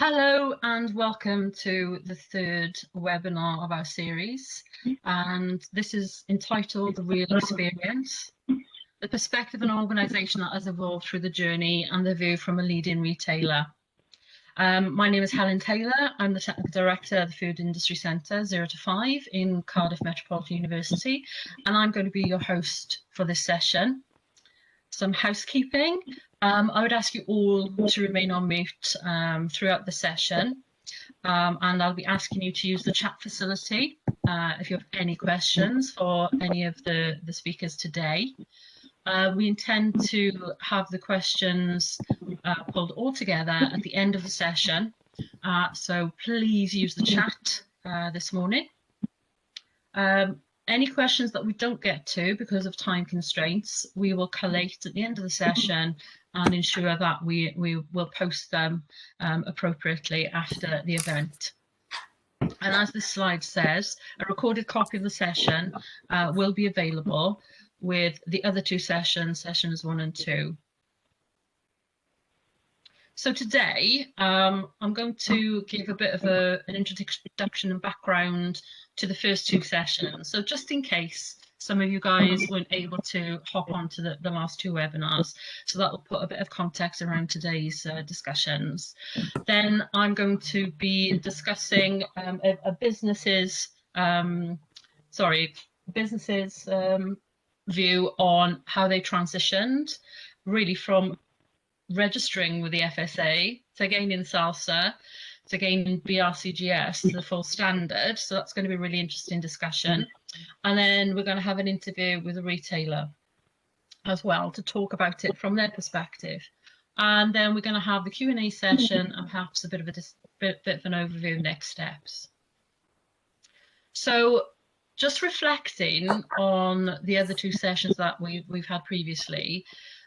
Hello and welcome to the third webinar of our series, and this is entitled The Real Experience, the perspective of an organisation that has evolved through the journey and the view from a leading retailer. My name is Helen Taylor. I'm the Technical Director of the Food Industry Centre 0 to 5 in Cardiff Metropolitan University, and I'm going to be your host for this session. Some housekeeping. I would ask you all to remain on mute throughout the session, and I'll be asking you to use the chat facility if you have any questions for any of the speakers today. We intend to have the questions pulled all together at the end of the session, so please use the chat this morning. Any questions that we don't get to because of time constraints, we will collate at the end of the session and ensure that we will post them appropriately after the event. And as this slide says, a recorded copy of the session will be available with the other two sessions, sessions 1 and 2. So today, I'm going to give a bit of an introduction and background to the first two sessions. So just in case some of you guys weren't able to hop onto the last two webinars, so that will put a bit of context around today's discussions. Then I'm going to be discussing a business's view on how they transitioned really from registering with the FSA to gaining SALSA to gaining BRCGS, the full standard. So that's going to be a really interesting discussion. And then we're going to have an interview with a retailer as well to talk about it from their perspective. And then we're going to have the Q&A session and perhaps a bit of an overview of next steps. So just reflecting on the other two sessions that we've had previously,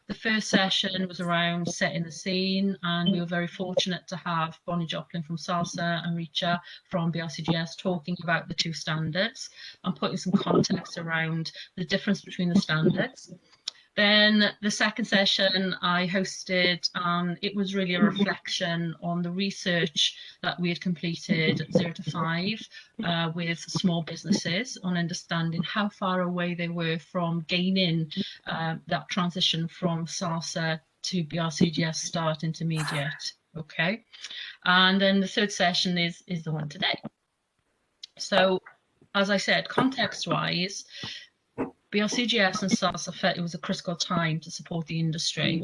the first session was around setting the scene, and we were very fortunate to have Bonnie Joplin from SALSA and Richa from BRCGS talking about the two standards and putting some context around the difference between the standards. Then the second session I hosted, it was really a reflection on the research that we had completed at 0 to 5 with small businesses on understanding how far away they were from gaining that transition from SALSA to BRCGS Start Intermediate. Okay, and then the third session is the one today. So as I said, context-wise, BRCGS and SALSA felt it was a critical time to support the industry,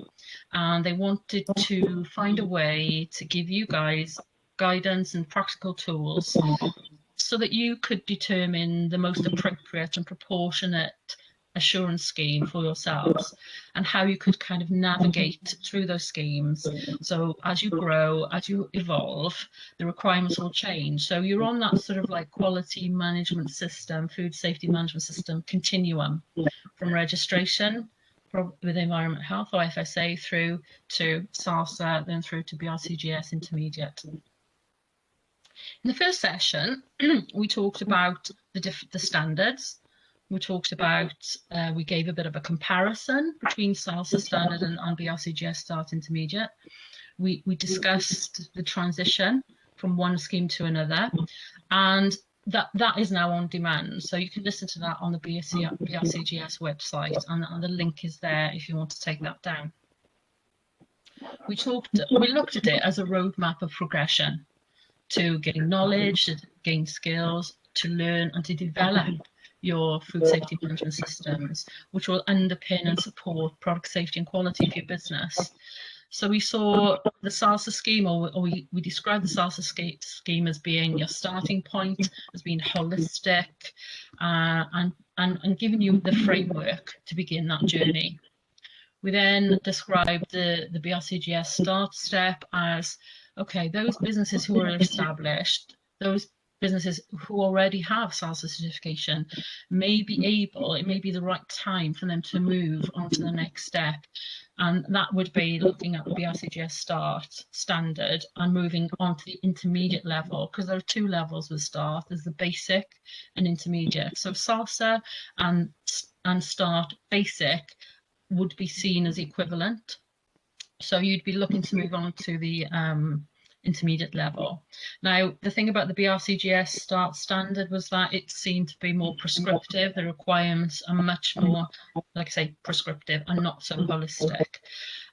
and they wanted to find a way to give you guys guidance and practical tools so that you could determine the most appropriate and proportionate assurance scheme for yourselves and how you could kind of navigate through those schemes. So as you grow, as you evolve, the requirements will change. So you're on that sort of like quality management system, food safety management system continuum from registration with Environment Health or FSA through to SALSA, then through to BRCGS Intermediate. In the first session, we talked about the standards. We talked about, we gave a bit of a comparison between SALSA Standard and BRCGS Start Intermediate. We discussed the transition from one scheme to another, and that is now on demand. So you can listen to that on the BRCGS website, and the link is there if you want to take that down. We looked at it as a roadmap of progression to gain knowledge, to gain skills, to learn and to develop your food safety management systems, which will underpin and support product safety and quality for your business. So we saw the SALSA scheme, or we described the SALSA scheme as being your starting point, as being holistic, and giving you the framework to begin that journey. We then described the BRCGS start step as, okay, those businesses who are established, those businesses who already have SALSA certification may be able, it may be the right time for them to move on to the next step. And that would be looking at the BRCGS Start standard and moving on to the intermediate level, because there are two levels with Start. There's the basic and intermediate. So SALSA and Start basic would be seen as equivalent. So you'd be looking to move on to the intermediate level. Now, the thing about the BRCGS Start standard was that it seemed to be more prescriptive. The requirements are much more, like I say, prescriptive and not so holistic.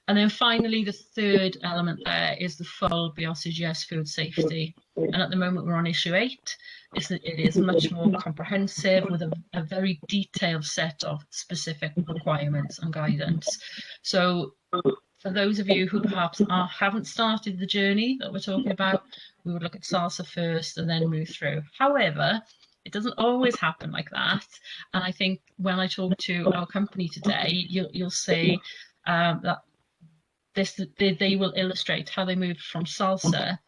And then finally, the third element there is the full BRCGS food safety. And at the moment, we're on issue 8. It is much more comprehensive with a very detailed set of specific requirements and guidance. So for those of you who perhaps haven't started the journey that we're talking about, we would look at SALSA first and then move through. However, it doesn't always happen like that. And I think when I talk to our company today, you'll see that they will illustrate how they moved from SALSA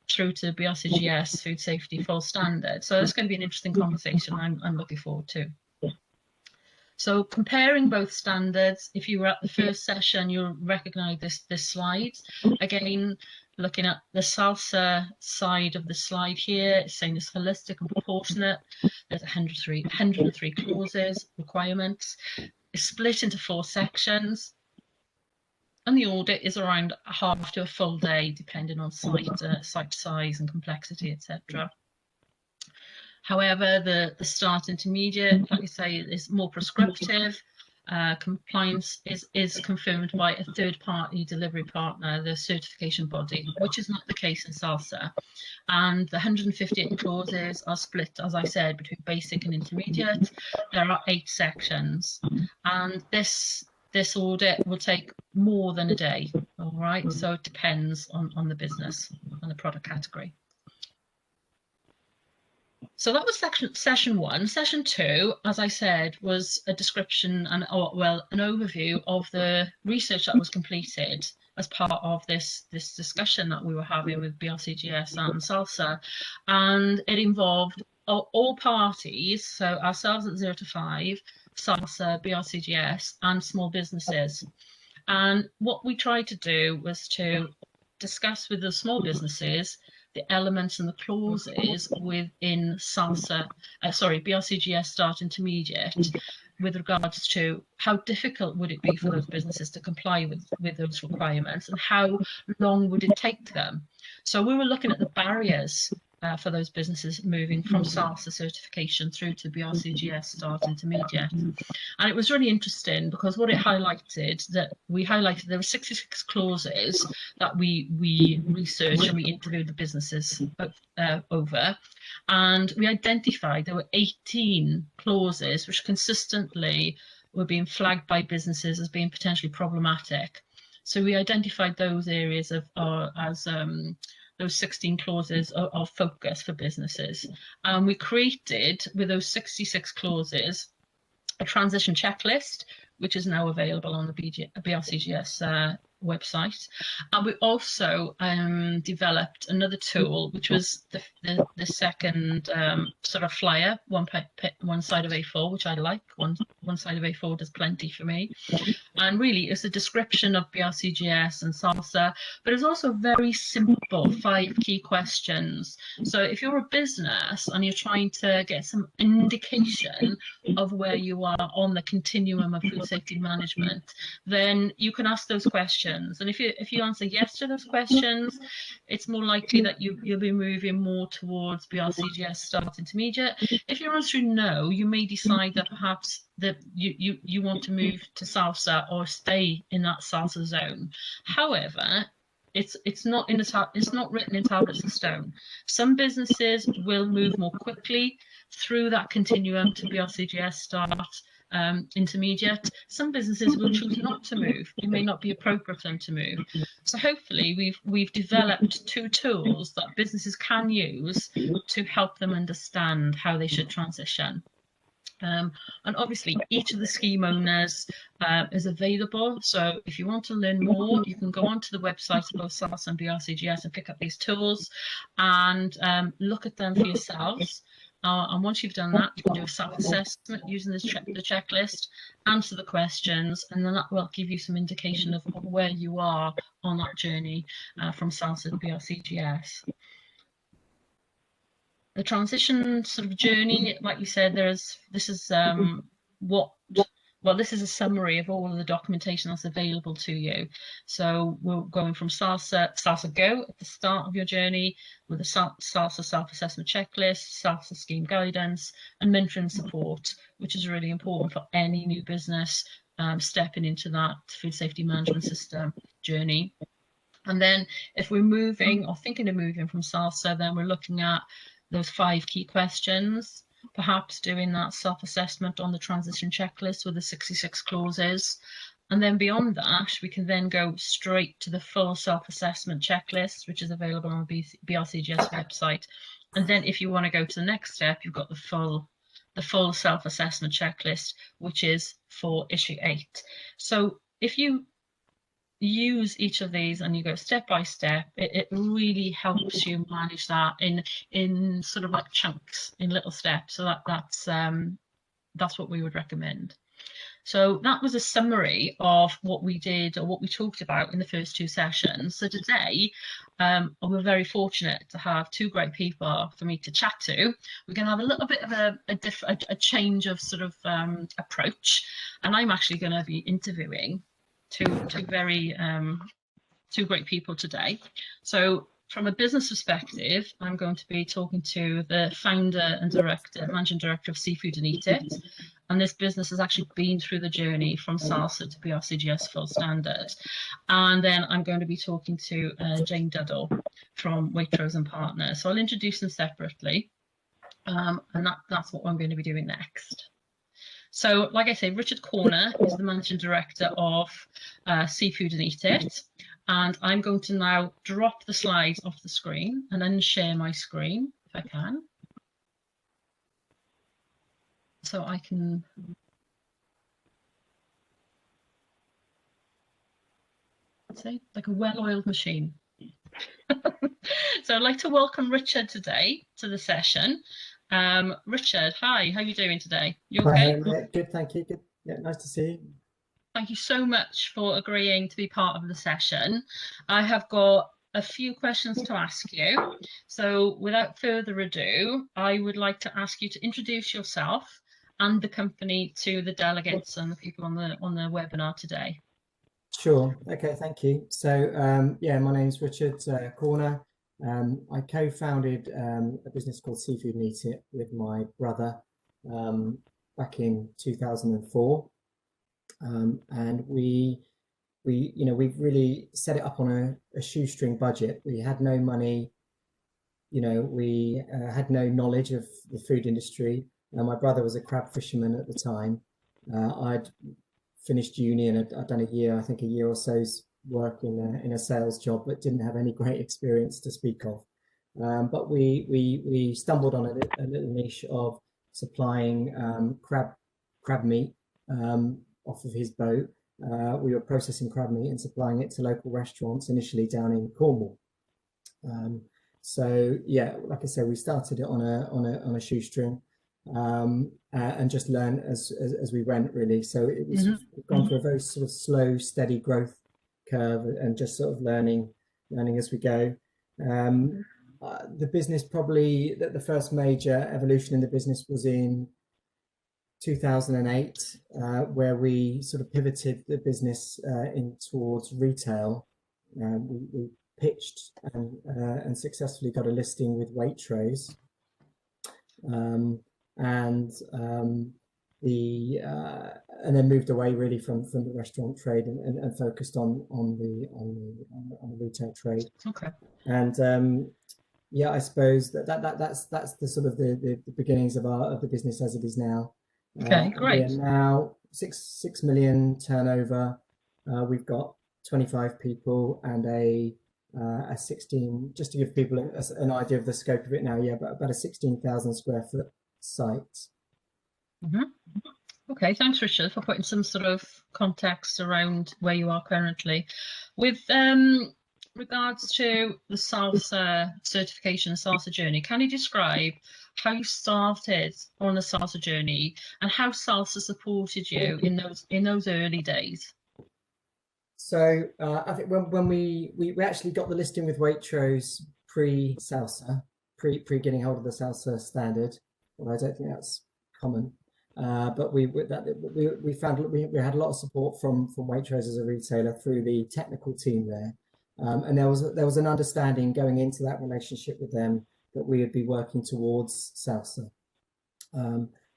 through to BRCGS food safety full standard. So it's going to be an interesting conversation I'm looking forward to. So comparing both standards, if you were at the first session, you'll recognize this slide. Again, looking at the SALSA side of the slide here, it's saying it's holistic and proportionate. There's 103 clauses, requirements. It's split into 4 sections. And the audit is around half to a full day, depending on site size and complexity, etc. However, the Start Intermediate, like I say, is more prescriptive. Compliance is confirmed by a third-party delivery partner, the certification body, which is not the case in SALSA. And the 158 clauses are split, as I said, between basic and intermediate. There are 8 sections, and this audit will take more than a day, all right? So it depends on the business and the product category. So that was session 1. Session 2, as I said, was a description and, an overview of the research that was completed as part of this discussion that we were having with BRCGS and SALSA. And it involved all parties, so ourselves at 0 to 5, SALSA, BRCGS, and small businesses. And what we tried to do was to discuss with the small businesses the elements and the clauses within BRCGS Start Intermediate with regards to how difficult would it be for those businesses to comply with those requirements and how long would it take them. So we were looking at the barriers for those businesses moving from SALSA certification through to BRCGS Start Intermediate. And it was really interesting because what it highlighted, there were 66 clauses that we researched and we interviewed the businesses over. And we identified there were 18 clauses which consistently were being flagged by businesses as being potentially problematic. So we identified those areas as those 16 clauses of focus for businesses. And we created, with those 66 clauses, a transition checklist, which is now available on the BRCGS website. And we also developed another tool, which was the second sort of flyer, one side of A4, which I like. One side of A4 does plenty for me. And really, it's a description of BRCGS and SALSA, but it's also very simple 5 key questions. So if you're a business and you're trying to get some indication of where you are on the continuum of food safety management, then you can ask those questions. And if you answer yes to those questions, it's more likely that you'll be moving more towards BRCGS Start Intermediate. If your answer is no, you may decide that perhaps that you want to move to SALSA or stay in that SALSA zone. However, it's not written in tablets of stone. Some businesses will move more quickly through that continuum to BRCGS Start Intermediate. Some businesses will choose not to move. It may not be appropriate for them to move. So hopefully we've developed 2 tools that businesses can use to help them understand how they should transition. And obviously each of the scheme owners is available, so if you want to learn more, you can go onto the website of both SALSA and BRCGS and pick up these tools and look at them for yourselves. And once you've done that, you can do a self-assessment using the checklist, answer the questions, and then that will give you some indication of where you are on that journey from SALSA to BRCGS. The transition sort of journey, like you said, this is what well, this is a summary of all of the documentation that's available to you. So we're going from SALSA Go at the start of your journey with a SALSA self-assessment checklist, SALSA scheme guidance, and mentoring support, which is really important for any new business stepping into that food safety management system journey. And then if we're moving or thinking of moving from SALSA, then we're looking at those 5 key questions, perhaps doing that self-assessment on the transition checklist with the 66 clauses. And then beyond that, we can then go straight to the full self-assessment checklist, which is available on the BRCGS website. And then if you want to go to the next step, you've got the full self-assessment checklist, which is for issue 8. So if you use each of these and you go step by step, it really helps you manage that in sort of like chunks, in little steps. So that's what we would recommend. So that was a summary of what we did or what we talked about in the first 2 sessions. So today, we're very fortunate to have 2 great people for me to chat to. We're going to have a little bit of a change of sort of approach, and I'm actually going to be interviewing two great people today. So from a business perspective, I'm going to be talking to the founder and managing director of Seafood and Eat It. And this business has actually been through the journey from SALSA to BRCGS full standard. And then I'm going to be talking to Jane Duddle from Waitrose and Partners. So I'll introduce them separately. And that's what I'm going to be doing next. So, like I say, Richard Corner is the managing director of Seafood and Eat It. And I'm going to now drop the slides off the screen and then share my screen if I can. So I can say like a well-oiled machine. So I'd like to welcome Richard today to the session. Richard, hi, how are you doing today? You okay? Hi, good, thank you. Good. Yeah, nice to see you. Thank you so much for agreeing to be part of the session. I have got a few questions to ask you. So without further ado, I would like to ask you to introduce yourself and the company to the delegates and the people on the webinar today. Sure. Okay, thank you. So yeah, my name's Richard Corner. I co-founded a business called Seafood and Eat It with my brother back in 2004, and we've really set it up on a shoestring budget. We had no money, we had no knowledge of the food industry. My brother was a crab fisherman at the time. I'd finished uni and I'd done a year or so's work in a sales job, but didn't have any great experience to speak of. But we stumbled on a little niche of supplying crab meat off of his boat. We were processing crab meat and supplying it to local restaurants initially down in Cornwall. So yeah, like I said, we started it on a shoestring. And just learn as we went, really. So it was gone through a very sort of slow, steady growth curve, and just sort of learning as we go. The business, probably the first major evolution in the business was in 2008, where we sort of pivoted the business in towards retail. We pitched and successfully got a listing with Waitrose. And then moved away really from the restaurant trade and focused on the retail trade. Okay. And yeah, I suppose that's the sort of the beginnings of the business as it is now. Okay, great. We're now 6 million turnover. We've got 25 people and a 16, just to give people an idea of the scope of it now. Yeah, but about a 16,000 square foot site. Okay, thanks Richard for putting some sort of context around where you are currently. With regards to the SALSA certification, SALSA journey, can you describe how you started on the SALSA journey and how SALSA supported you in those early days? So I think when we actually got the listing with Waitrose pre-SALSA, pre getting hold of the SALSA standard, although I don't think that's common. but we found we had a lot of support from Waitrose as a retailer through the technical team there, and there was an understanding going into that relationship with them that we would be working towards SALSA.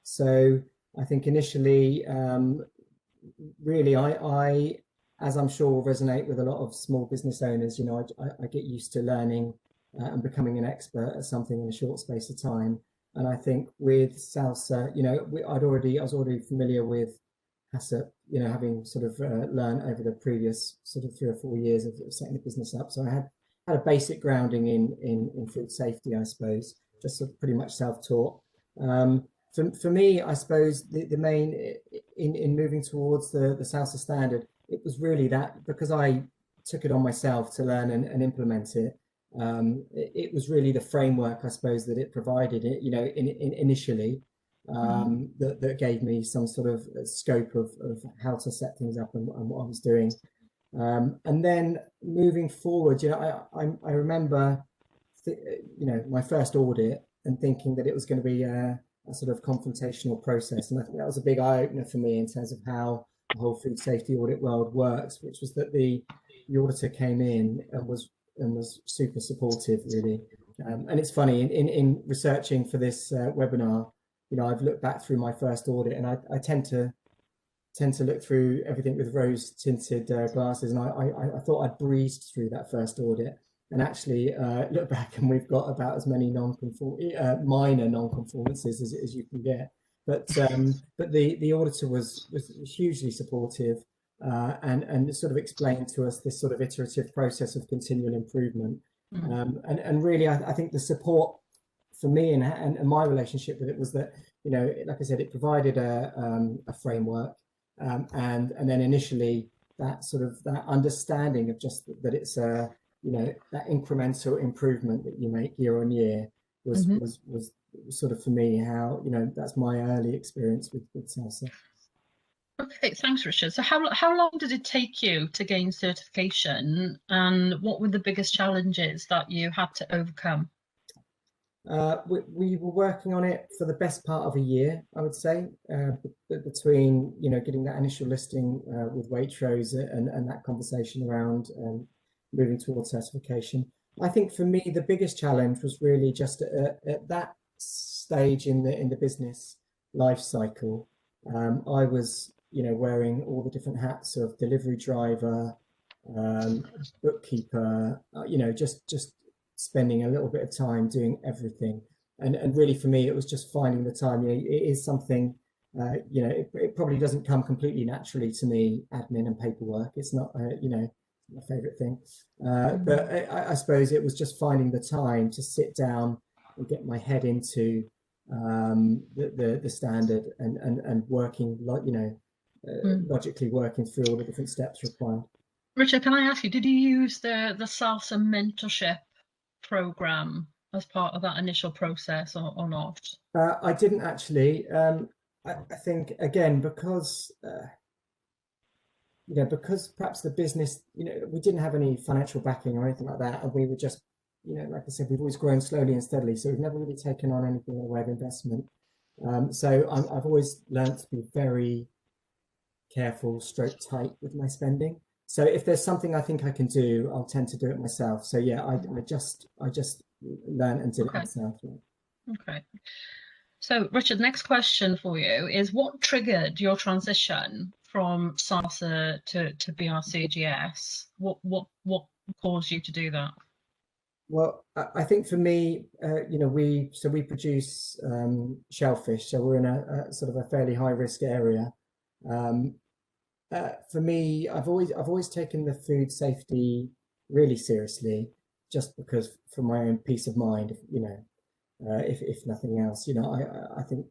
So I think initially, really, as I'm sure will resonate with a lot of small business owners, you know, I get used to learning and becoming an expert at something in a short space of time. And I think with SALSA, you know, I was already familiar with HACCP, you know, having sort of learned over the previous sort of 3 or 4 years of setting the business up. So I had a basic grounding in food safety, I suppose, just sort of pretty much self-taught. For me, I suppose the main in moving towards the SALSA standard, it was really that because I took it on myself to learn and implement it. It was really the framework, I suppose, that it provided it, you know, initially, that gave me some sort of scope of how to set things up and what I was doing. And then moving forward, you know, I remember, you know, my first audit and thinking that it was going to be a sort of confrontational process. And I think that was a big eye opener for me in terms of how the whole food safety audit world works, which was that the auditor came in and was super supportive, really. And it's funny, in researching for this webinar, you know, I've looked back through my first audit, and I tend to look through everything with rose tinted glasses, and I thought I'd breezed through that first audit, and actually look back and we've got about as many minor non-conformances as you can get. But the auditor was hugely supportive, and sort of explained to us this sort of iterative process of continual improvement. And really, I think the support for me and my relationship with it was that, you know, like I said, it provided a framework, and then initially that sort of that understanding of just that it's a, you know, that incremental improvement that you make year on year was sort of for me how, you know, that's my early experience with SALSA. Okay, thanks, Richard. So how long did it take you to gain certification, and what were the biggest challenges that you had to overcome? We were working on it for the best part of a year, I would say, between, you know, getting that initial listing with Waitrose and that conversation around moving towards certification. I think for me, the biggest challenge was really just at that stage in the business life cycle. I was, you know, wearing all the different hats of delivery driver, bookkeeper, you know, just spending a little bit of time doing everything. And really for me, it was just finding the time. You know, it is something, you know, it probably doesn't come completely naturally to me, admin and paperwork. It's not, you know, my favorite thing. But I suppose it was just finding the time to sit down and get my head into the standard and working, like, you know, logically working through all the different steps required. Richard, can I ask you, did you use the SALSA mentorship program as part of that initial process or not? I didn't actually. I think again because you know, because perhaps the business, you know, we didn't have any financial backing or anything like that, and we were just, you know, like I said, we've always grown slowly and steadily, so we've never really taken on anything in the way of investment. So I've always learned to be very careful, stroke tight with my spending. So if there's something I think I can do, I'll tend to do it myself. So yeah, I just learned and did it myself. Yeah. Okay. So Richard, next question for you is, what triggered your transition from SALSA to BRCGS? What caused you to do that? Well, I think for me, you know, we produce shellfish, so we're in a sort of a fairly high risk area. For me, I've always taken the food safety really seriously, just because for my own peace of mind, you know, if nothing else, you know, I think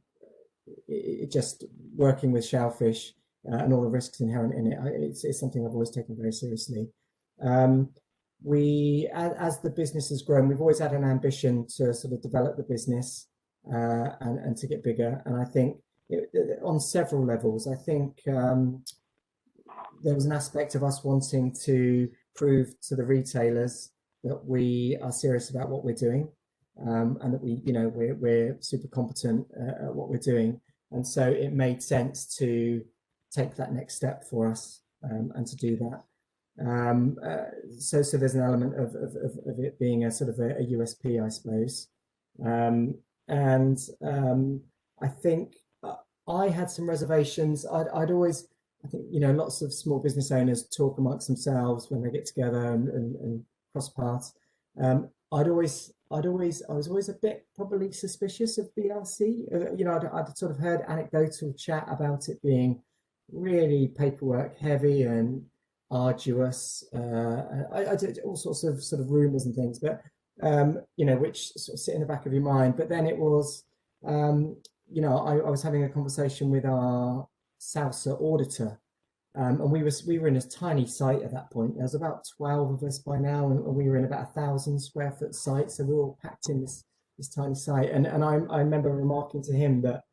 it just working with shellfish and all the risks inherent in it, it's something I've always taken very seriously. As the business has grown, we've always had an ambition to sort of develop the business and to get bigger. And I think on several levels, I think there was an aspect of us wanting to prove to the retailers that we are serious about what we're doing, and that we, you know, we're super competent at what we're doing. and so it made sense to take that next step for us, and to do that. So there's an element of it being a sort of a USP, I suppose. And I think I had some reservations. I'd always, I think, lots of small business owners talk amongst themselves when they get together and cross paths. I was always a bit probably suspicious of BRC. I'd sort of heard anecdotal chat about it being really paperwork heavy and arduous. I did all sorts of sort of rumors and things, but which sort of sit in the back of your mind. But then it was, I was having a conversation with our SALSA auditor, and we were in a tiny site at that point. There was about 12 of us by now, and we were in about 1,000 square foot site, so we were all packed in this tiny site. And I remember remarking to him that,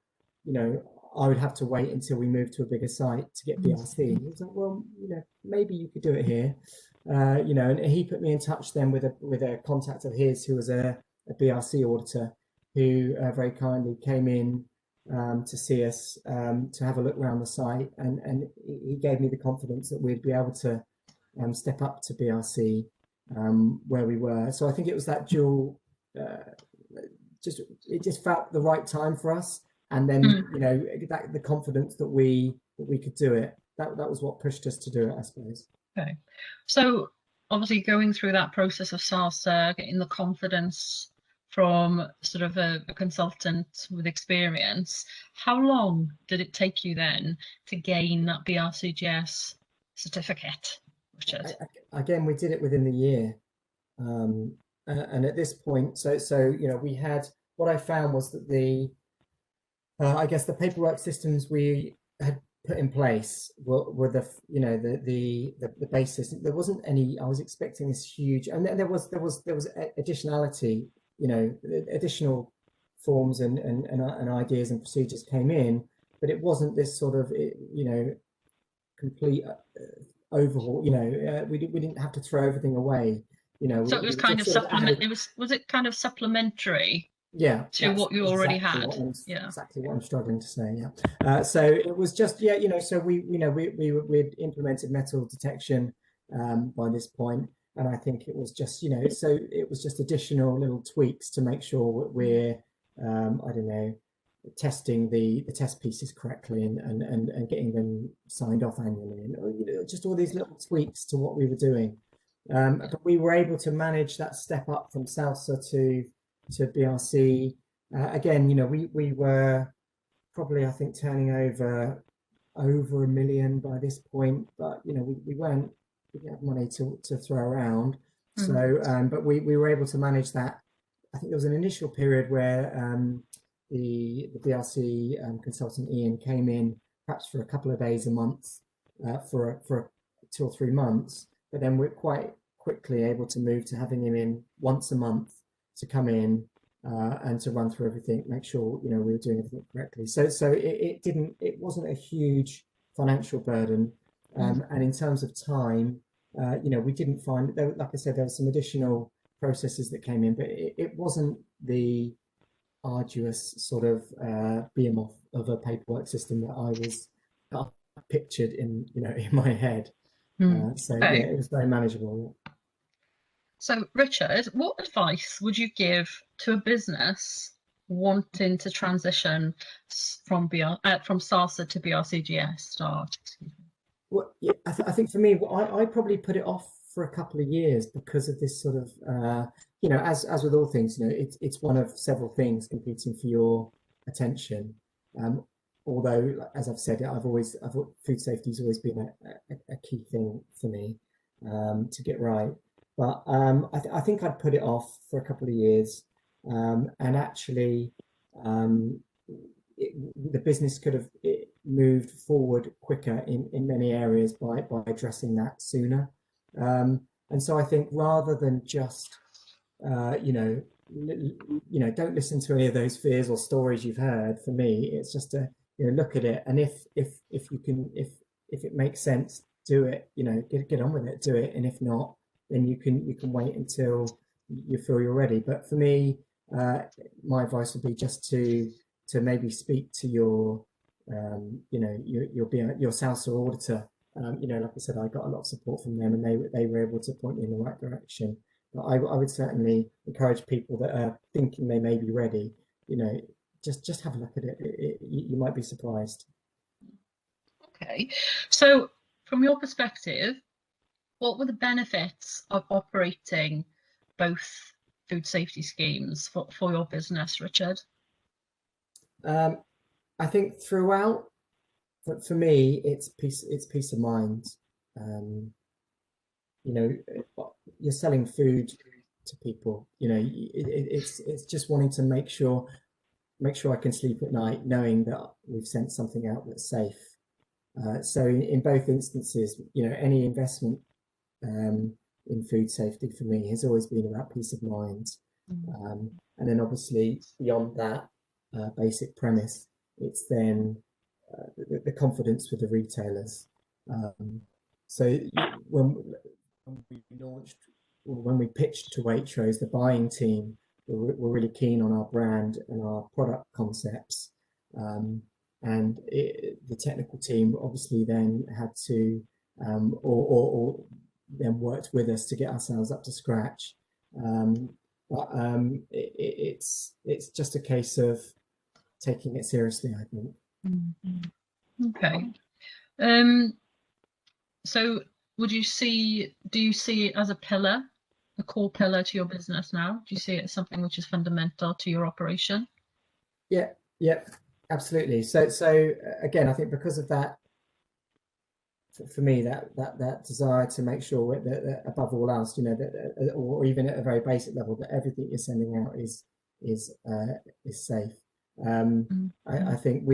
I would have to wait until we moved to a bigger site to get BRC. He was like, well, maybe you could do it here. And he put me in touch then with a contact of his who was a BRC auditor, who very kindly came in to see us, to have a look around the site, and he gave me the confidence that we'd be able to step up to BRC where we were. So I think it was that dual, it just felt the right time for us. And then, the confidence that we could do it, that was what pushed us to do it, I suppose. Okay. So obviously going through that process of SALSA, getting the confidence from sort of a consultant with experience, how long did it take you then to gain that BRCGS certificate, Richard? Again, we did it within the year. And at this point, so we had, what I found was that I guess the paperwork systems we had put in place were the basis. There wasn't any. I was expecting this huge, and there was additionality. Additional forms and ideas and procedures came in, but it wasn't this sort of complete overhaul. We didn't have to throw everything away. So it was kind of supplement. Was it kind of supplementary? Yeah, to what you already had. Exactly what I'm struggling to say. Yeah. So it was just so we'd implemented metal detection by this point, and I think it was just so it was just additional little tweaks to make sure we're testing the test pieces correctly and getting them signed off annually, and just all these little tweaks to what we were doing. But we were able to manage that step up from SALSA to BRC. Again, we were probably, I think, turning over $1 million by this point, but we didn't have money to throw around. So but we were able to manage that. I think there was an initial period where the BRC consultant Ian came in perhaps for a couple of days a month for 2 or 3 months, but then we're quite quickly able to move to having him in once a month to come in and to run through everything, make sure we were doing everything correctly. So it wasn't a huge financial burden, and in terms of time, we didn't find like I said, there were some additional processes that came in, but it wasn't the arduous sort of behemoth of a paperwork system that I pictured in my head. It was very manageable. So, Richard, what advice would you give to a business wanting to transition from SALSA to BRCGS start? Well, yeah, I think for me, I probably put it off for a couple of years because of this sort of, as with all things, it's one of several things competing for your attention. Although, as I've said, food safety has always been a key thing for me to get right. But I think I'd put it off for a couple of years, and actually, the business could have moved forward quicker in many areas by addressing that sooner. And so I think rather than just, don't listen to any of those fears or stories you've heard. For me, it's just to look at it, and if it makes sense, do it. Get on with it, do it, and if not, then you can wait until you feel you're ready. But for me, my advice would be just to to maybe speak to your your SALSA auditor. Like I said, I got a lot of support from them, and they were able to point me in the right direction. But I would certainly encourage people that are thinking they may be ready, just have a look at it. You might be surprised. Okay, so from your perspective, what were the benefits of operating both food safety schemes for your business, Richard? I think throughout, for me, it's peace of mind. You're selling food to people. It's just wanting to make sure I can sleep at night knowing that we've sent something out that's safe. So in both instances, any investment in food safety for me has always been about peace of mind. And then obviously beyond that basic premise, it's then the confidence with the retailers. So when we pitched to Waitrose, the buying team were really keen on our brand and our product concepts. And the technical team obviously then had to, or then worked with us to get ourselves up to scratch. But it's just a case of taking it seriously, I think. Okay. So do you see it as a pillar, a core pillar to your business now? Do you see it as something which is fundamental to your operation? Yeah, absolutely. So again, I think because of that, for me, that desire to make sure that above all else, that, or even at a very basic level, that everything you're sending out is safe. I think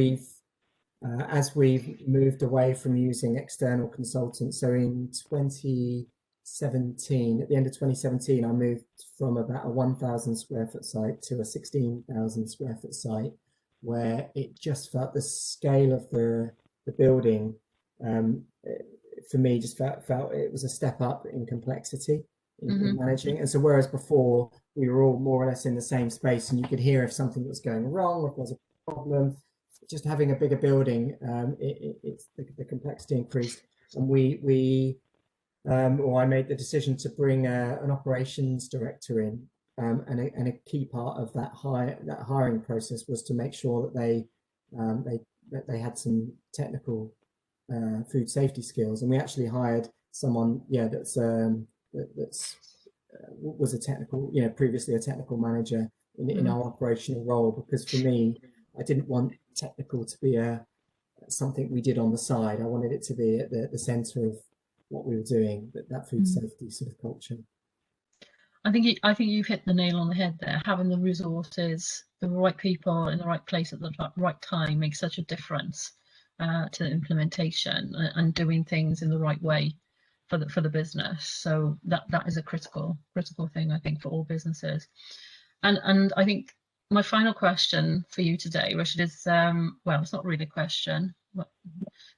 as we've moved away from using external consultants, so in 2017, at the end of 2017, I moved from about a 1,000 square foot site to a 16,000 square foot site, where it just felt the scale of the building, for me, just felt it was a step up in complexity in managing. And so whereas before we were all more or less in the same space and you could hear if something was going wrong, if there was a problem, just having a bigger building, it's the complexity increased. And I made the decision to bring an operations director in. And a key part of that hiring process was to make sure that they had some technical food safety skills. And we actually hired someone, was a technical, previously a technical manager in our operational role, because for me, I didn't want technical to be something we did on the side. I wanted it to be at the center of what we were doing, that food safety sort of culture. I think you've hit the nail on the head there. Having the resources, the right people in the right place at the right time makes such a difference to the implementation and doing things in the right way for the business. So that is a critical thing, I think, for all businesses. And I think my final question for you today, Richard, is well, it's not really a question.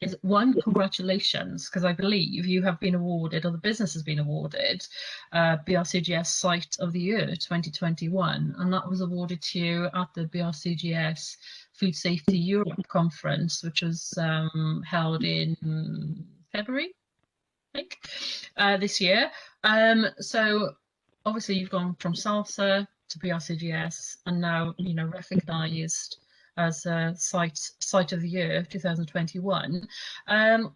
Is one, congratulations, because I believe you have been awarded, or the business has been awarded, BRCGS Site of the Year 2021, and that was awarded to you at the BRCGS Food Safety Europe conference, which was held in February, I think, this year. So obviously you've gone from SALSA to BRCGS and now recognised as a site of the year 2021.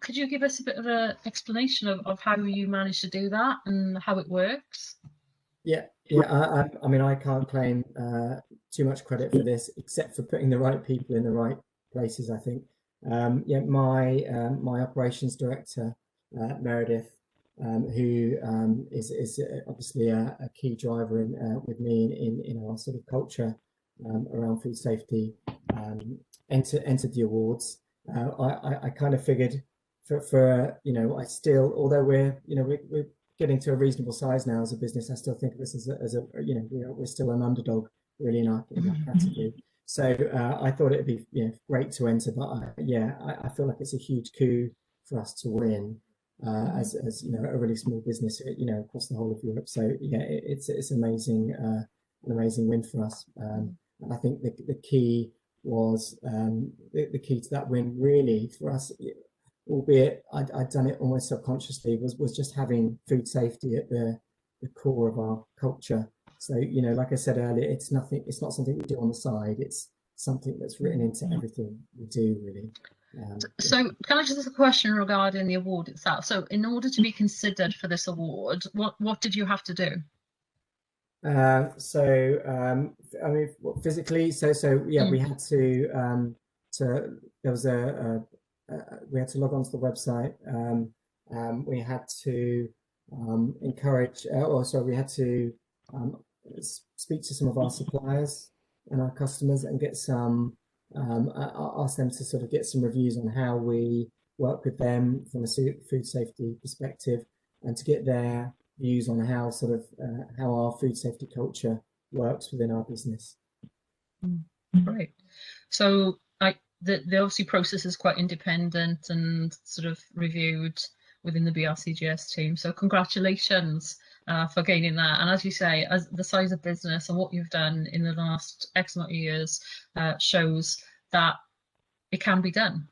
Could you give us a bit of an explanation of how you managed to do that and how it works? Yeah. I mean, I can't claim too much credit for this, except for putting the right people in the right places, I think. My operations director, Meredith, who is obviously a key driver with me in our sort of culture around food safety, entered the awards. I kind of figured for I still, although we're getting to a reasonable size now as a business, I still think of this as a we're still an underdog really in our category. So I thought it'd be great to enter, but I feel like it's a huge coup for us to win as a really small business across the whole of Europe. So it's amazing, an amazing win for us. And I think the key was the key to that win, really, for us. Albeit I'd done it almost subconsciously, was just having food safety at the core of our culture. So, you know, like I said earlier, it's not something we do on the side. It's something that's written into everything we do, really. So can I just ask a question regarding the award itself? So in order to be considered for this award, what did you have to do? I mean, physically, yeah, we had there was we had to log onto the website. We had to encourage, or sorry, we had to speak to some of our suppliers and our customers and get some, ask them to sort of get some reviews on how we work with them from a food safety perspective, and to get their views on how how our food safety culture works within our business. Great. So the obviously process is quite independent and sort of reviewed within the BRCGS team. So congratulations for gaining that. And as you say, as the size of business and what you've done in the last X amount of years shows that it can be done.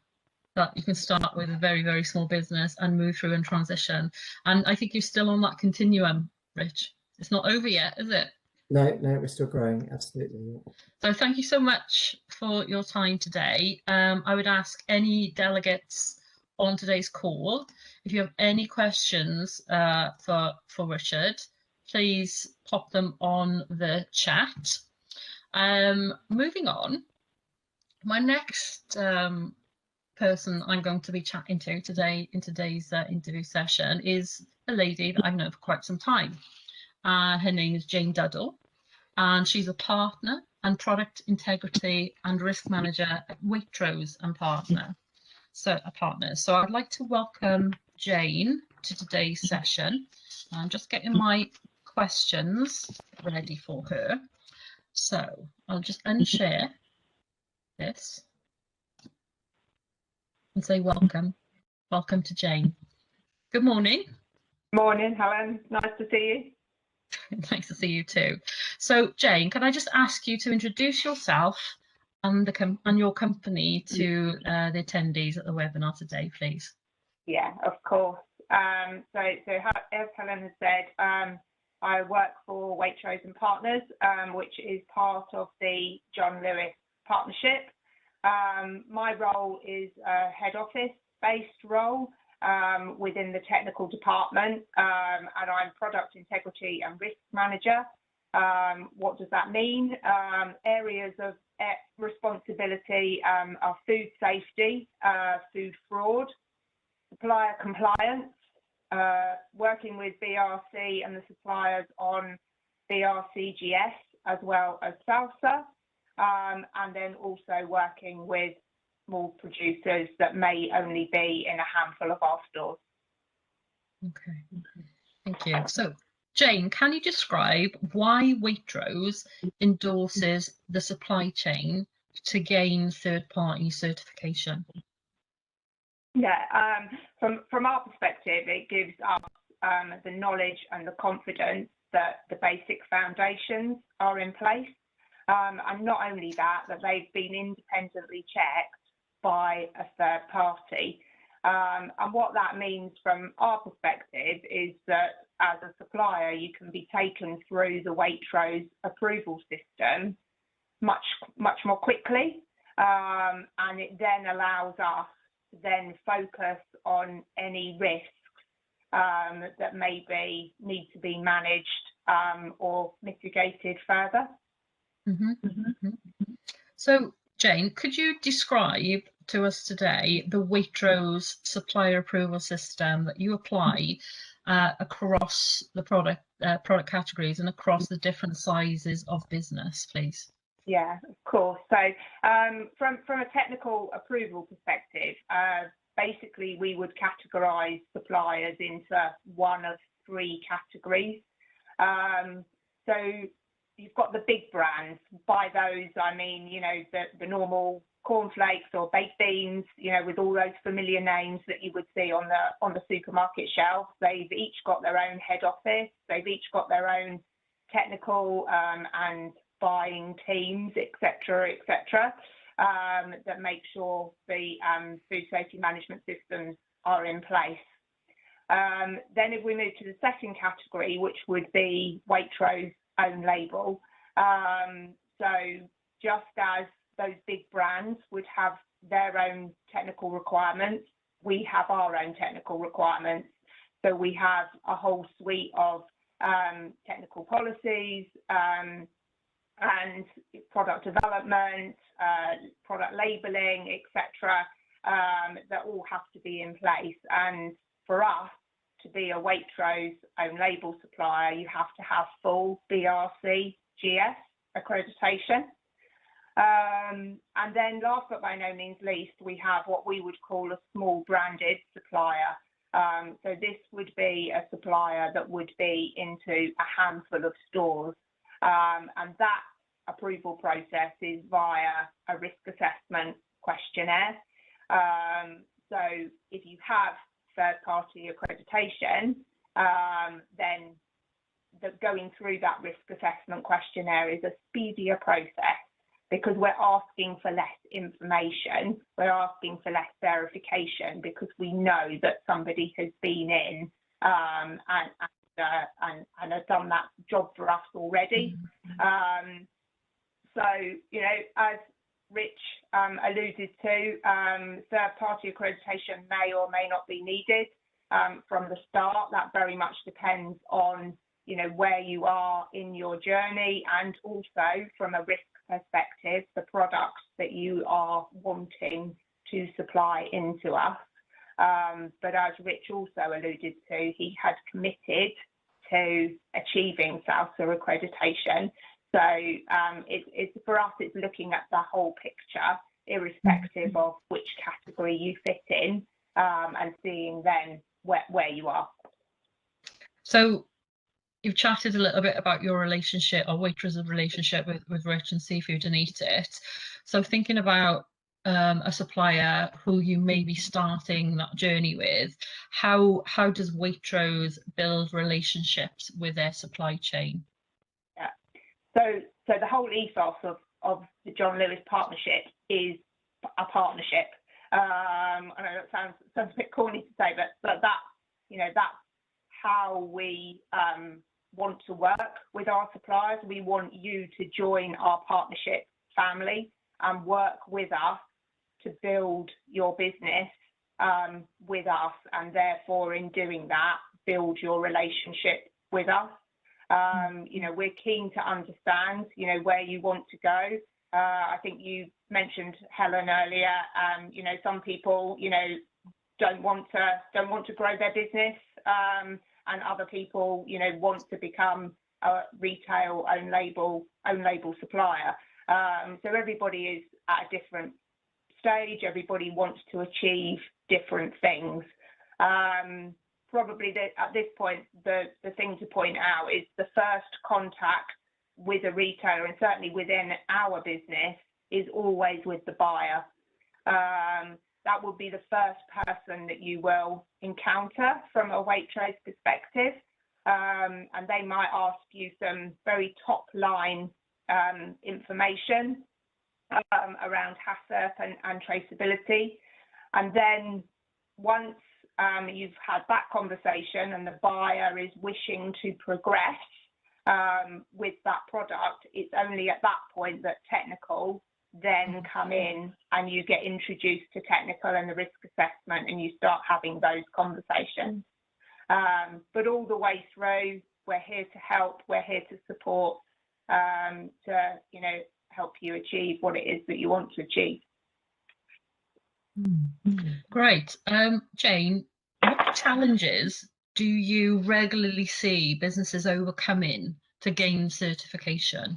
That you can start with a very, very small business and move through and transition. And I think you're still on that continuum, Rich. It's not over yet, is it? No, we're still growing, absolutely. So thank you so much for your time today. I would ask any delegates on today's call, if you have any questions for Richard, please pop them on the chat. Moving on, my next person I'm going to be chatting to today in today's interview session is a lady that I've known for quite some time. Her name is Jane Duddle, and she's a partner and product integrity and risk manager at Waitrose and Partners. So I'd like to welcome Jane to today's session. I'm just getting my questions ready for her. So I'll just unshare this and say welcome. Welcome to Jane. Good morning. Morning, Helen. Nice to see you. Nice to see you too. So Jane, can I just ask you to introduce yourself and your company to the attendees at the webinar today, please? Yeah, of course. So as Helen has said, I work for Waitrose and Partners, which is part of the John Lewis Partnership. My role is a head office-based role within the technical department, and I'm product integrity and risk manager. What does that mean? Areas of responsibility are food safety, food fraud, supplier compliance, working with BRC and the suppliers on BRCGS as well as SALSA, and then also working with small producers that may only be in a handful of our stores. Okay, thank you. So Jane, can you describe why Waitrose endorses the supply chain to gain third-party certification? Yeah, from our perspective, it gives us the knowledge and the confidence that the basic foundations are in place. And not only that, they've been independently checked by a third party. And what that means from our perspective is that as a supplier, you can be taken through the Waitrose approval system much more quickly. And it then allows us to then focus on any risks that maybe need to be managed or mitigated further. So Jane, could you describe to us today the Waitrose supplier approval system that you apply across the product categories and across the different sizes of business, please? Yeah, of course. So from a technical approval perspective, basically we would categorise suppliers into one of three categories. So you've got the big brands. By those, I mean, you know, the normal cornflakes or baked beans, you know, with all those familiar names that you would see on the supermarket shelf. They've each got their own head office. They've each got their own technical and buying teams, etc., etc. that make sure the food safety management systems are in place. Then if we move to the second category, which would be Waitrose own label, so just as those big brands would have their own technical requirements, we have our own technical requirements. So we have a whole suite of technical policies and product development, product labelling, etc., that all have to be in place. And for us to be a Waitrose own label supplier, you have to have full BRC GS accreditation. And then last but by no means least, we have what we would call a small branded supplier. So this would be a supplier that would be into a handful of stores. And that approval process is via a risk assessment questionnaire. So if you have third-party accreditation, then going through that risk assessment questionnaire is a speedier process, because we're asking for less information, we're asking for less verification, because we know that somebody has been in and has done that job for us already. So, you know, as Rich alluded to, third-party accreditation may or may not be needed from the start. That very much depends on, you know, where you are in your journey, and also from a risk perspective, the products that you are wanting to supply into us. But as Rich also alluded to, he had committed to achieving SALSA accreditation. So it's for us, it's looking at the whole picture, irrespective of which category you fit in, and seeing then where you are. So you've chatted a little bit about your relationship, or Waitrose's relationship with Rich and Seafood and Eat It. So thinking about a supplier who you may be starting that journey with, how does Waitrose build relationships with their supply chain? Yeah. So the whole ethos of the John Lewis partnership is a partnership. I know that sounds a bit corny to say, but that's, you know, that's how we want to work with our suppliers. We want you to join our partnership family and work with us to build your business with us, and therefore in doing that, build your relationship with us. You know, we're keen to understand, you know, where you want to go. I think you mentioned, Helen, earlier, you know, some people, you know, don't want to grow their business, and other people, you know, want to become a retail own label supplier. So everybody is at a different stage. Everybody wants to achieve different things. Probably at this point, the thing to point out is the first contact with a retailer, and certainly within our business, is always with the buyer. That will be the first person that you will encounter from a Waitrose perspective, and they might ask you some very top line information around HACCP and traceability. And then once you've had that conversation and the buyer is wishing to progress with that product, it's only at that point that technical then come in, and you get introduced to technical and the risk assessment, and you start having those conversations. But all the way through, we're here to help, we're here to support, to, you know, help you achieve what it is that you want to achieve. Great. Jane, what challenges do you regularly see businesses overcoming to gain certification?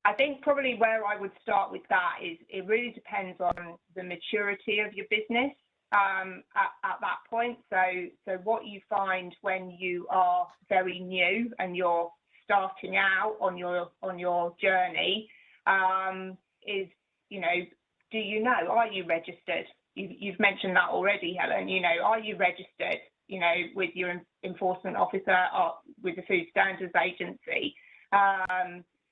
I think probably where I would start with that is it really depends on the maturity of your business at that point. So what you find when you are very new and you're starting out on your journey is, you know, do you know, are you registered? You've mentioned that already, Helen. You know, are you registered, you know, with your enforcement officer or with the Food Standards Agency?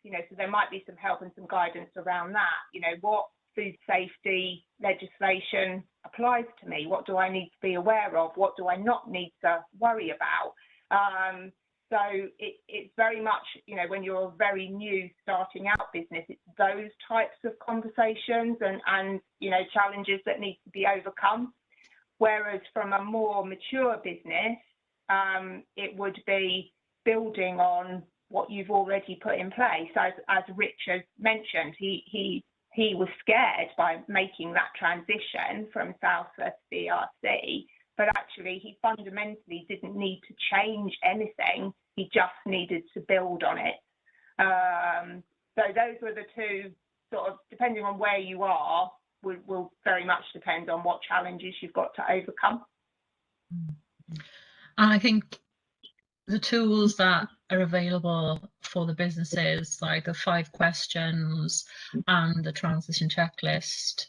so there might be some help and some guidance around that. What food safety legislation applies to me? What do I need to be aware of? What do I not need to worry about? So it's very much, when you're a very new starting out business, it's those types of conversations and challenges that need to be overcome. Whereas from a more mature business, it would be building on what you've already put in place. As Richard mentioned, he was scared by making that transition from SALSA to BRC, but actually he fundamentally didn't need to change anything. He just needed to build on it. So those were the two, sort of, depending on where you are, will very much depend on what challenges you've got to overcome. And I think the tools that are available for the businesses, like the 5 questions and the transition checklist,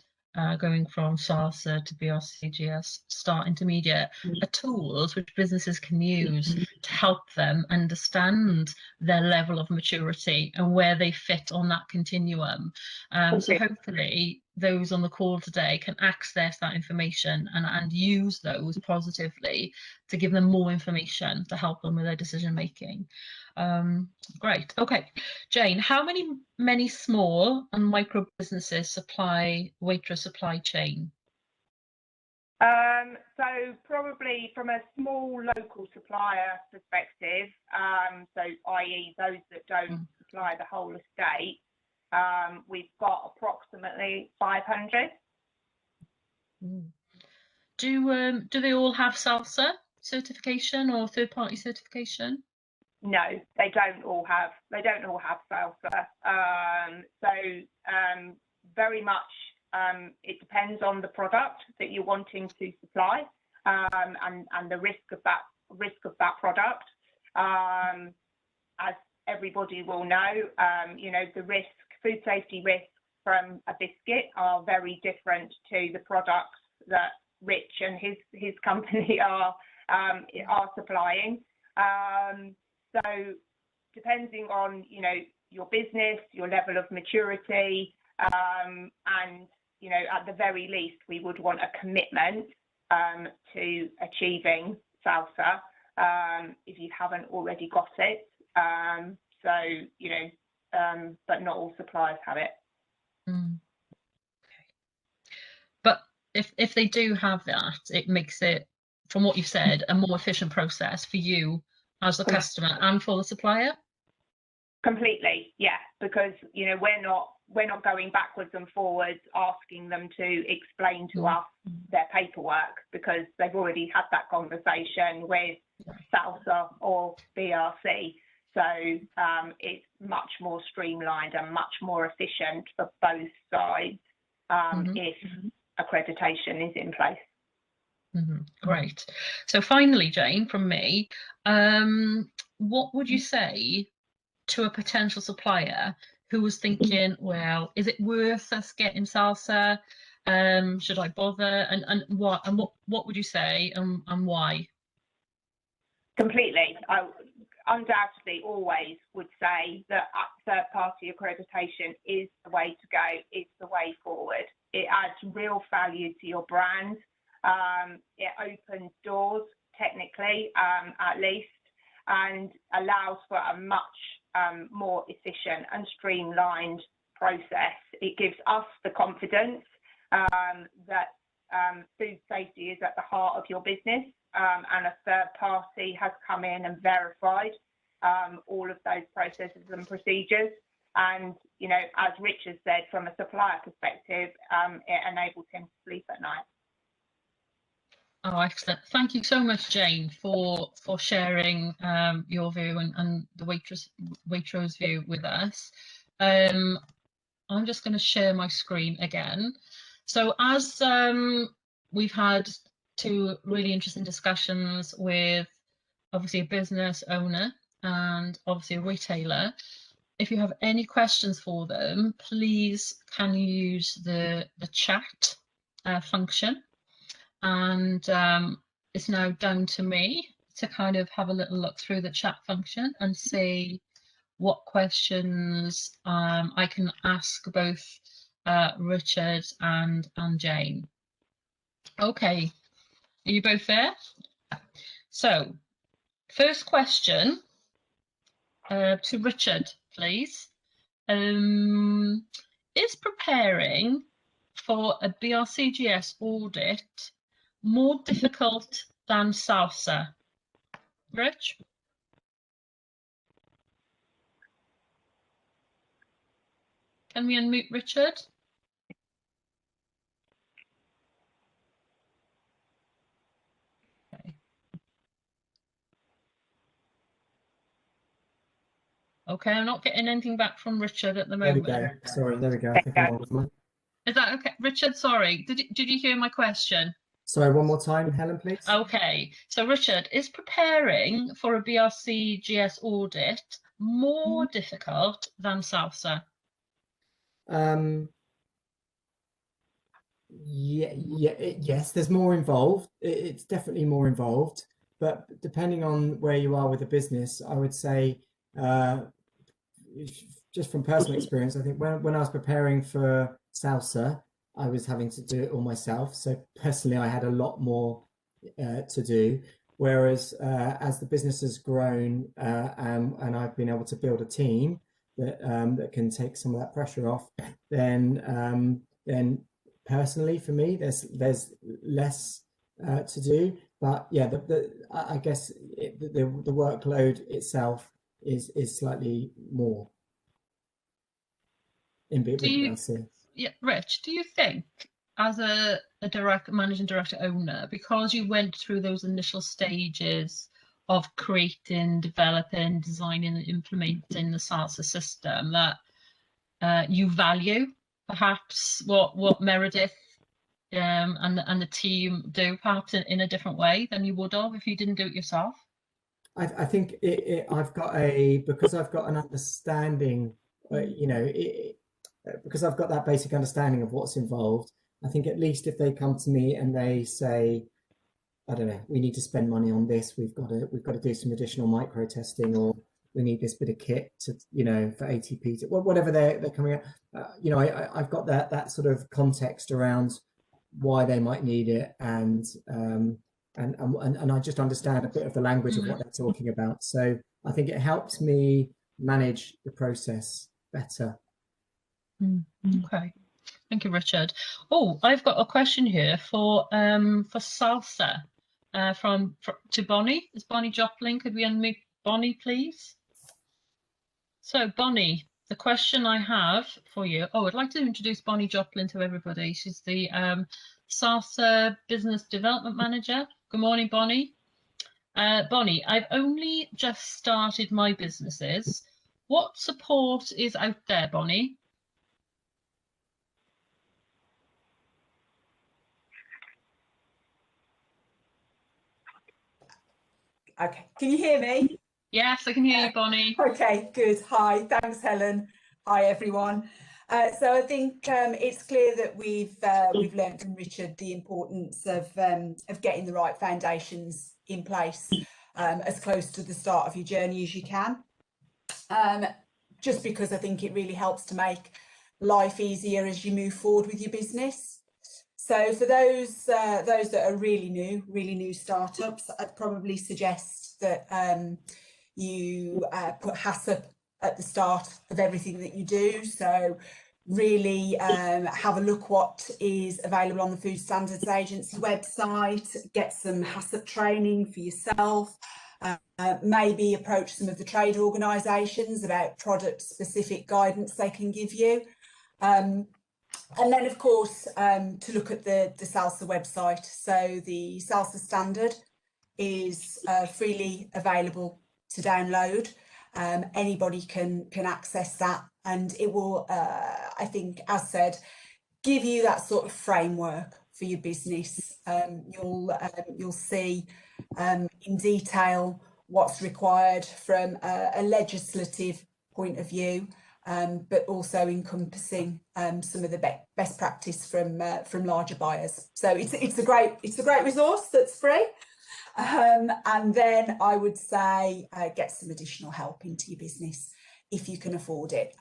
going from SALSA to BRC, GS, Start, Intermediate, are tools which businesses can use to help them understand their level of maturity and where they fit on that continuum. So hopefully those on the call today can access that information and use those positively to give them more information to help them with their decision making. Great. Okay, Jane, how many small and micro businesses supply Waitrose supply chain? So probably from a small local supplier perspective, so i.e. those that don't supply the whole estate, we've got approximately 500. Do they all have SALSA certification or third-party certification? No, they don't all have SALSA. Very much it depends on the product that you're wanting to supply, and the risk of that product. As everybody will know, the food safety risks from a biscuit are very different to the products that Rich and his company are supplying. So depending on, your business, your level of maturity, and, at the very least, we would want a commitment to achieving SALSA if you haven't already got it. But not all suppliers have it. Okay. But if they do have that, it makes it, from what you've said, a more efficient process for you as the customer and for the supplier? Completely, yeah, because we're not going backwards and forwards asking them to explain to us their paperwork, because they've already had that conversation with SALSA or BRC. So it's much more streamlined and much more efficient for both sides if accreditation is in place. Great. So finally, Jane, from me, what would you say to a potential supplier who was thinking, well, is it worth us getting SALSA? Should I bother? And what would you say and why? Completely. I undoubtedly always would say that third-party accreditation is the way to go, is the way forward. It adds real value to your brand. It opens doors, technically, at least, and allows for a much more efficient and streamlined process. It gives us the confidence that food safety is at the heart of your business, and a third party has come in and verified all of those processes and procedures. And, as Richard said, from a supplier perspective, it enables him to sleep at night. Oh, excellent. Thank you so much, Jane, for sharing your view and the Waitrose view with us. I'm just going to share my screen again. So as we've had 2 really interesting discussions with obviously a business owner and obviously a retailer, if you have any questions for them, please can you use the chat function. And it's now down to me to kind of have a little look through the chat function and see what questions I can ask both Richard and Jane. Okay, are you both there? So, first question to Richard, please. Is preparing for a BRCGS audit more difficult than SALSA? Rich? Can we unmute Richard? Okay. Okay, I'm not getting anything back from Richard at the moment. There we go. Sorry, there we go. I think I'm on. Is that okay? Richard, sorry, did you hear my question? Sorry, one more time, Helen, please. Okay, so Richard, is preparing for a BRCGS audit more difficult than SALSA? Yes, there's more involved. It's definitely more involved, but depending on where you are with the business, I would say, just from personal experience, I think when I was preparing for SALSA, I was having to do it all myself. So personally, I had a lot more to do. Whereas as the business has grown and I've been able to build a team that can take some of that pressure off, then personally for me, there's less to do. But yeah, I guess the workload itself is slightly more in BRC. Yeah, Rich, do you think as a managing director owner, because you went through those initial stages of creating, developing, designing and implementing the SALSA system, that you value perhaps what Meredith and the team do perhaps in a different way than you would have if you didn't do it yourself? I think because I've got an understanding, because I've got that basic understanding of what's involved. I think at least if they come to me and they say, I don't know, we need to spend money on this, we've got to do some additional micro testing, or we need this bit of kit to, for ATP, to, whatever they're coming at. I've got that sort of context around why they might need it, and I just understand a bit of the language of what they're talking about. So I think it helps me manage the process better. Okay, thank you, Richard. Oh, I've got a question here for SALSA to Bonnie. Is Bonnie Joplin? Could we unmute Bonnie, please? So Bonnie, the question I have for you. Oh, I'd like to introduce Bonnie Joplin to everybody. She's the SALSA Business Development Manager. Good morning, Bonnie. Bonnie, I've only just started my businesses. What support is out there, Bonnie? Okay, can you hear me? Yes, I can hear you, Bonnie. Okay, good. Hi, thanks, Helen. Hi, everyone. So I think it's clear that we've learned from Richard the importance of getting the right foundations in place as close to the start of your journey as you can. Just because I think it really helps to make life easier as you move forward with your business. So for those that are really new startups, I'd probably suggest that you put HACCP at the start of everything that you do. So really have a look what is available on the Food Standards Agency website, get some HACCP training for yourself, maybe approach some of the trade organisations about product specific guidance they can give you. And then, of course, to look at the SALSA website. So the SALSA standard is freely available to download. Anybody can access that, and it will, I think, as said, give you that sort of framework for your business. You'll see in detail what's required from a legislative point of view. But also encompassing some of the best practice from larger buyers. So it's a great resource that's free. And then I would say get some additional help into your business. if you can afford it.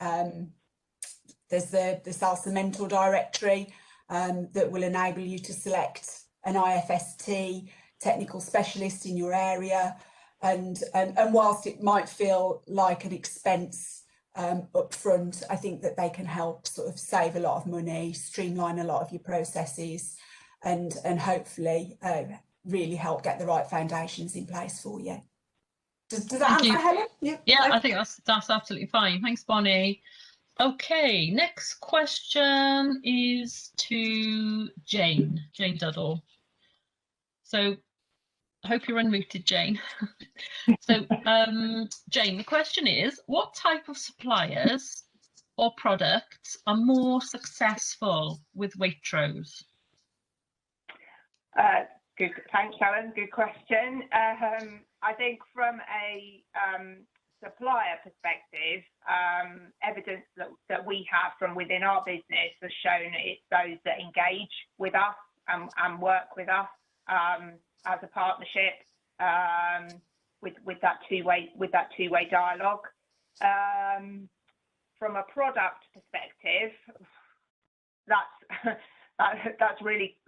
There's the SALSA Mentor Directory that will enable you to select an IFST technical specialist in your area. And whilst it might feel like an expense up front, I think that they can help sort of save a lot of money, streamline a lot of your processes, and hopefully really help get the right foundations in place for you. Does that answer, Helen? Yeah, I think that's absolutely fine. Thanks, Bonnie. Okay, next question is to Jane Duddle. So I hope you're unmuted, Jane. So Jane, the question is, what type of suppliers or products are more successful with Waitrose? Good, thanks, Helen. Good question. I think from a supplier perspective, evidence that we have from within our business has shown it's those that engage with us and work with us as a partnership with that two-way dialogue. From a product perspective, that's really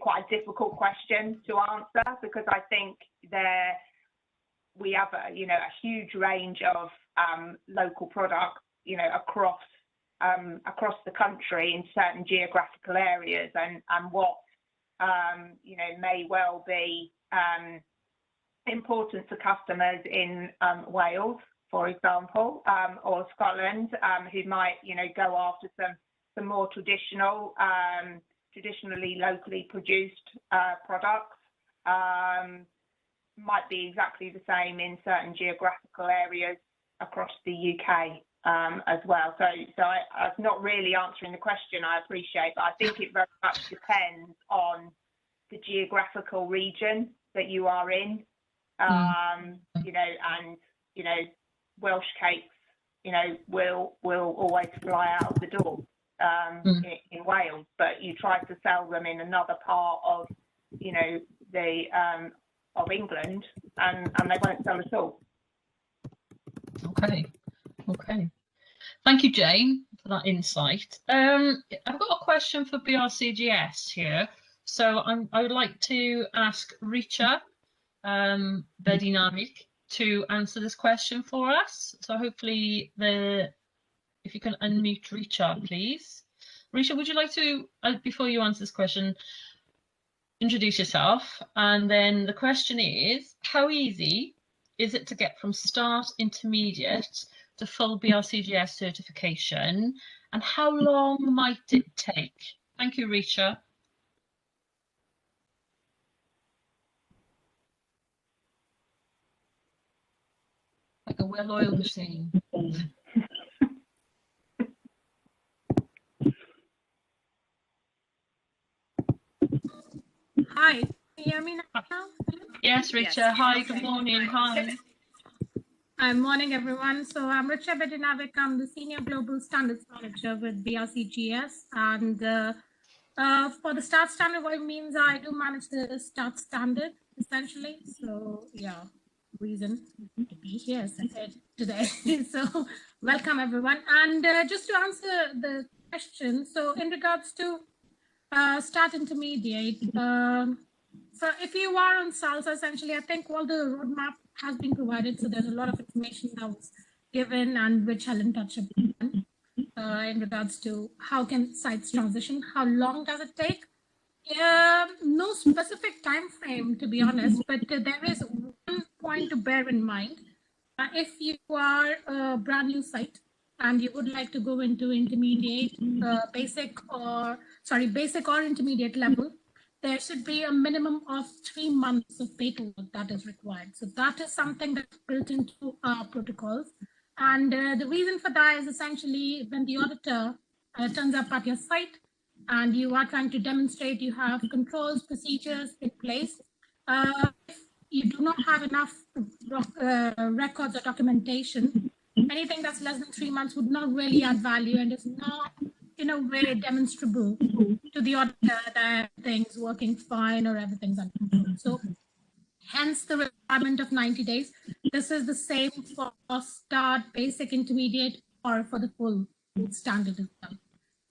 quite a difficult question to answer, because I think we have a huge range of local products across the country in certain geographical areas, and what may well be important to customers in Wales, for example, or Scotland, who might go after some more traditionally locally produced products. Might be exactly the same in certain geographical areas across the UK as well. So I'm not really answering the question, I appreciate, but I think it very much depends on the geographical region that you are in. Welsh cakes, will always fly out of the door in Wales, but you try to sell them in another part of, of England, and they won't sell at all. Okay. Thank you, Jane, for that insight. I've got a question for BRCGS here. So I would like to ask Richa Bedinavik to answer this question for us. So hopefully if you can unmute Richa, please. Richa, would you like to, before you answer this question, introduce yourself? And then the question is, how easy is it to get from start intermediate to full BRCGS certification, and how long might it take? Thank you, Richa. Like a well-oiled machine. Hi, can you hear me now? Yes, Richa. Yes. Hi, good morning. Hi. Morning, everyone. So I'm Richa Bedinavik. I'm the Senior Global Standards Manager with BRCGS. And for the START standard, what it means, I do manage the START standard, essentially. So, yeah, reason to be here, as I said today. So welcome, everyone. And just to answer the question, so in regards to START intermediate, so if you are on SALSA, essentially, I think all the roadmap has been provided. So there's a lot of information that was given, and which Helen touched upon in regards to how can sites transition, how long does it take? No specific time frame, to be honest, but there is one point to bear in mind. If you are a brand new site and you would like to go into intermediate, basic or intermediate level, there should be a minimum of 3 months of paperwork that is required. So that is something that's built into our protocols. And the reason for that is essentially when the auditor turns up at your site and you are trying to demonstrate you have controls, procedures in place. If you do not have enough records or documentation, anything that's less than 3 months would not really add value, and is not in a way demonstrable to the auditor that everything's working fine or everything's under control. So hence the requirement of 90 days. this is the same for start, basic, intermediate, or for the full food standard as well.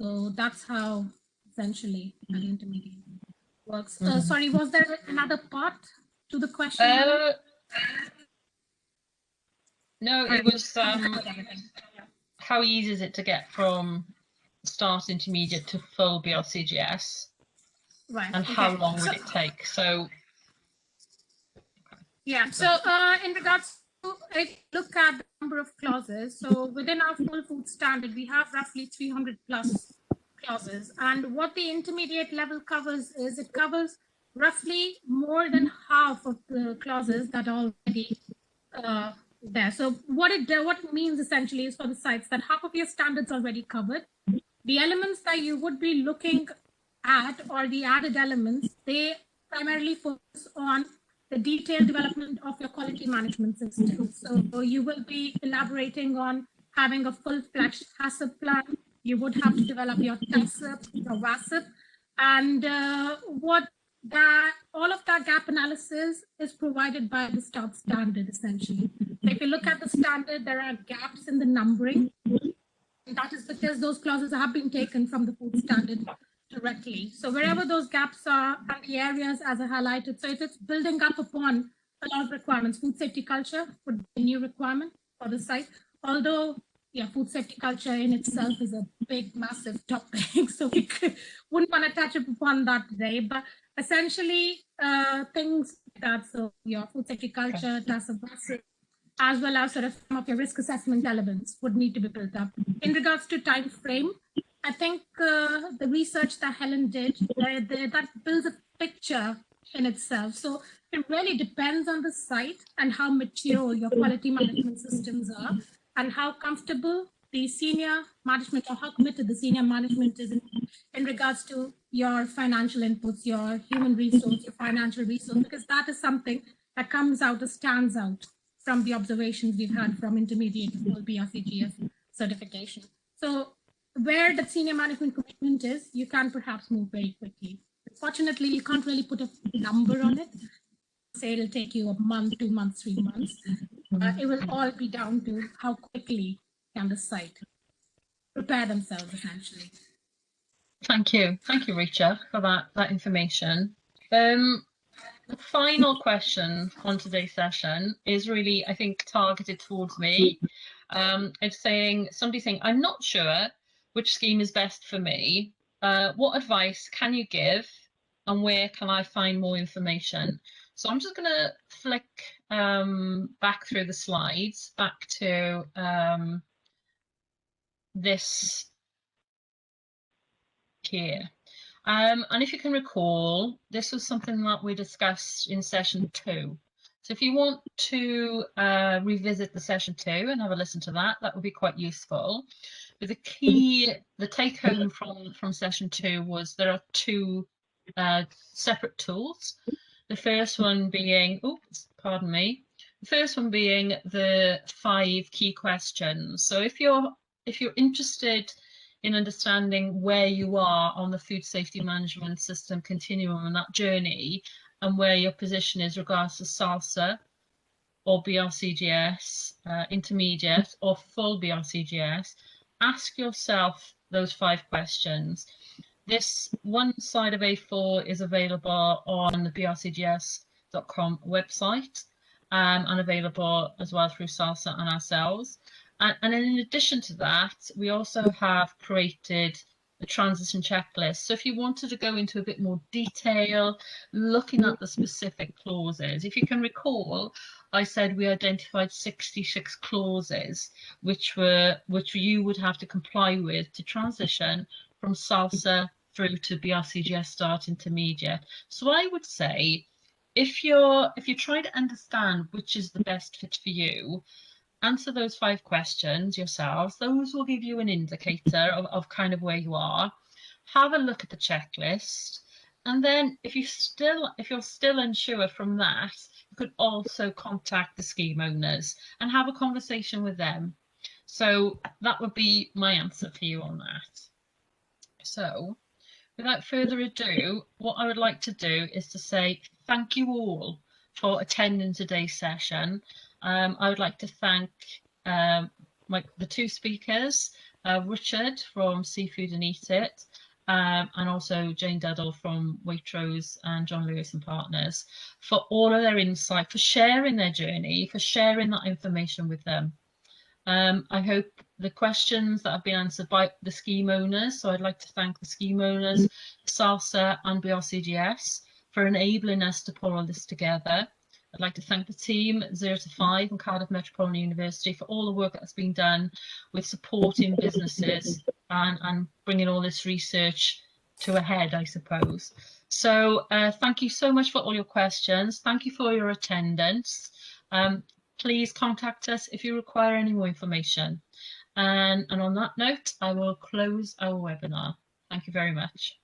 So that's how essentially an intermediate works. Sorry, was there another part to the question? No, it was how easy is it to get from start, intermediate to full BRCGS? Right. And how long would it take? So yeah, so in regards to, if you look at the number of clauses, so within our full food standard, we have roughly 300 plus clauses. And what the intermediate level covers is it covers roughly more than half of the clauses that are already there. So what it means essentially is for the sites that half of your standards already covered. The elements that you would be looking at, or the added elements, they primarily focus on the detailed development of your quality management system. So you will be elaborating on having a full-fledged HACCP plan. You would have to develop your TACCP, your WASP, and all of that gap analysis is provided by the START standard, essentially. So if you look at the standard, there are gaps in the numbering. And that is because those clauses have been taken from the food standard directly. So wherever those gaps are and the areas as I highlighted, so it is building up upon a lot of requirements. Food safety culture would be a new requirement for the site, although yeah, food safety culture in itself is a big, massive topic. So we wouldn't want to touch upon that today, but essentially things like that. So your food safety culture, as well as sort of some of your risk assessment elements would need to be built up. In regards to time frame, I think the research that Helen did, that builds a picture in itself. So it really depends on the site and how mature your quality management systems are and how comfortable the senior management or how committed the senior management is in regards to your financial inputs, your human resource, your financial resource, because that is something that comes out or stands out from the observations we've had from intermediate to full BRCGS certification. So where the senior management commitment is, you can perhaps move very quickly. Fortunately, you can't really put a number on it. Say it'll take you a month, 2 months, 3 months. It will all be down to how quickly can the site prepare themselves, essentially. Thank you, Richa, for that information. The final question on today's session is really, I think, targeted towards me. It's somebody saying, I'm not sure which scheme is best for me. What advice can you give and where can I find more information? So I'm just going to flick back through the slides, back to this here. And if you can recall, this was something that we discussed in session 2. So if you want to revisit the session 2 and have a listen to that, that would be quite useful. But the take home from session 2 was there are 2 separate tools. The first one being, the first one being the 5 key questions. So if you're interested in understanding where you are on the food safety management system continuum and that journey, and where your position is regards to SALSA or BRCGS, intermediate or full BRCGS, ask yourself those 5 questions. This one side of A4 is available on the brcgs.com website and available as well through SALSA and ourselves. And in addition to that, we also have created a transition checklist. So if you wanted to go into a bit more detail, looking at the specific clauses, if you can recall, I said we identified 66 clauses, which you would have to comply with to transition from SALSA through to BRCGS Start Intermediate. So I would say, if you're trying to understand which is the best fit for you, answer those 5 questions yourselves. Those will give you an indicator of kind of where you are. Have a look at the checklist, and then if you're still unsure from that, you could also contact the scheme owners and have a conversation with them. So that would be my answer for you on that. So without further ado, what I would like to do is to say thank you all for attending today's session. I would like to thank the two speakers, Richard from Seafood and Eat It, and also Jane Duddle from Waitrose and John Lewis and Partners, for all of their insight, for sharing their journey, for sharing that information with them. I hope the questions that have been answered by the scheme owners, so I'd like to thank the scheme owners, SALSA and BRCGS, for enabling us to pull all this together. I'd like to thank the team at 0 to 5 and Cardiff Metropolitan University for all the work that's been done with supporting businesses and bringing all this research to a head, I suppose. So thank you so much for all your questions. Thank you for your attendance. Please contact us if you require any more information. And on that note, I will close our webinar. Thank you very much.